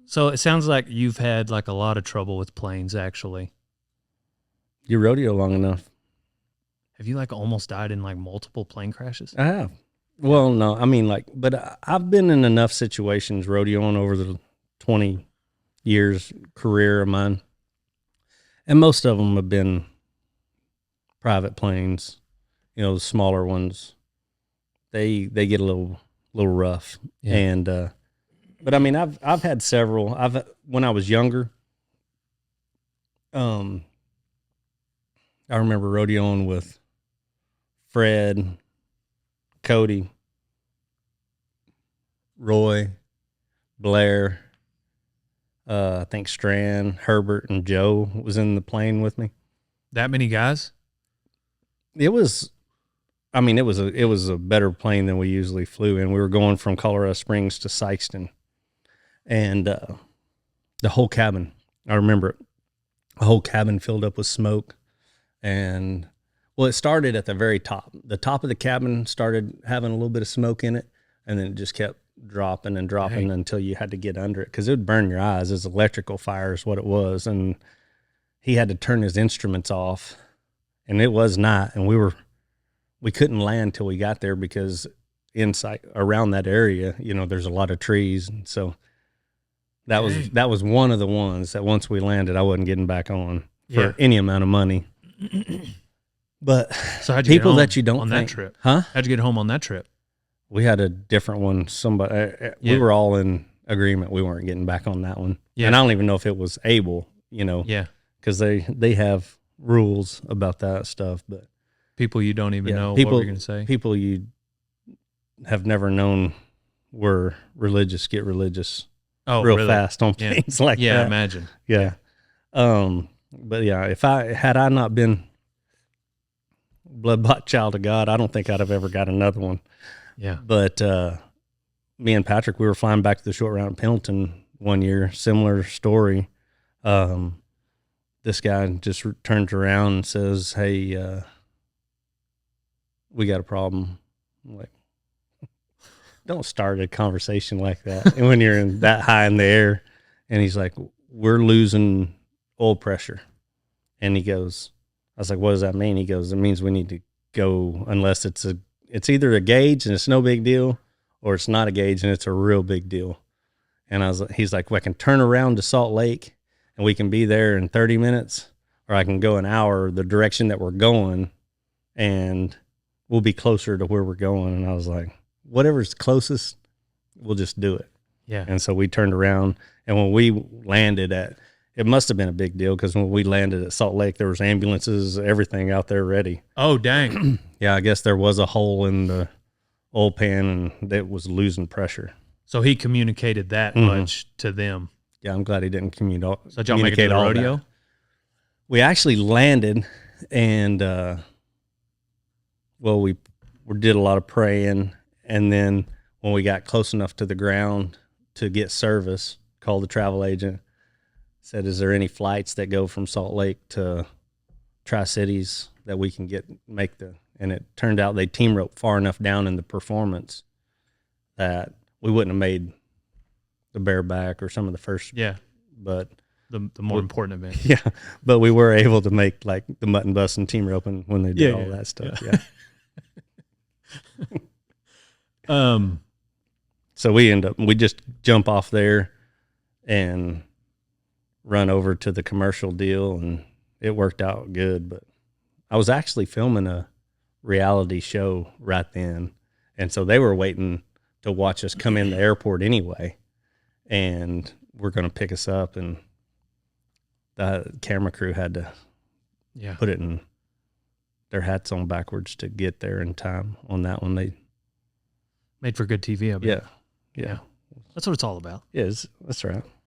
So it sounds like you've had like a lot of trouble with planes, actually. You rodeo long enough. Have you like almost died in like multiple plane crashes? I have. Well, no, I mean but I've been in enough situations rodeoing over the 20 years career of mine, and most of them have been private planes. You know, the smaller ones, they get a little rough. Yeah. And but I mean, I've had several. When I was younger, I remember rodeoing with Fred, Cody, Roy, Blair, I think Strand, Herbert, and Joe was in the plane with me. That many guys? It was a better plane than we usually flew in. We were going from Colorado Springs to Sykeston, and the whole cabin, I remember it, the whole cabin filled up with smoke. And well, it started at the very top. The top of the cabin started having a little bit of smoke in it, and then it just kept dropping and dropping until you had to get under it because it would burn your eyes. It was electrical fire is what it was. And he had to turn his instruments off, and it was night, and we couldn't land till we got there because inside around that area, you know, there's a lot of trees. And so that was one of the ones that once we landed, I wasn't getting back on for any amount of money. But so how'd you people get home that you don't on think, that trip? Huh? How'd you get home on that trip? We had a different one. We were all in agreement. We weren't getting back on that one. Yeah. And I don't even know if it was able, you know, because they have rules about that stuff, but people you don't even know what we're going to say. People you have never known were religious get religious real fast on things like that. Yeah, imagine. Yeah. But yeah, if I not been blood-bought child of God, I don't think I'd have ever got another one. Yeah. But me and Patrick, we were flying back to the short route in Pendleton one year, similar story. This guy just turns around and says, "Hey, we got a problem." I'm like, don't start a conversation like that when you're in that high in the air. And he's like, "We're losing oil pressure." And he goes, I was like, "What does that mean?" He goes, "It means we need to go unless it's either a gauge and it's no big deal, or it's not a gauge and it's a real big deal." And he's like, "Well, I can turn around to Salt Lake and we can be there in 30 minutes, or I can go an hour the direction that we're going and we'll be closer to where we're going." And I was like, whatever's closest, we'll just do it. Yeah. And so we turned around, and when we landed it must have been a big deal because when we landed at Salt Lake, there was ambulances, everything out there ready. Oh, dang. Yeah, I guess there was a hole in the oil pan and it was losing pressure. So he communicated that much to them. Yeah, I'm glad he didn't communicate. So did y'all make it to the rodeo? We actually landed, and we did a lot of praying, and then when we got close enough to the ground to get service, called the travel agent, said, "Is there any flights that go from Salt Lake to Tri-Cities that we can make the?" And it turned out they team roped far enough down in the performance that we wouldn't have made the bareback or some of the first. Yeah, but the more important event. Yeah, but we were able to make like the mutton bus and team roping when they did all that stuff. Yeah. So we just jump off there and run over to the commercial deal, and it worked out good. But I was actually filming a reality show right then, and so they were waiting to watch us come in the airport anyway, and we're going to pick us up, and the camera crew had to put it in their hats on backwards to get there in time on that one. They made for good TV, I bet. Yeah. That's what it's all about. Yeah, that's right.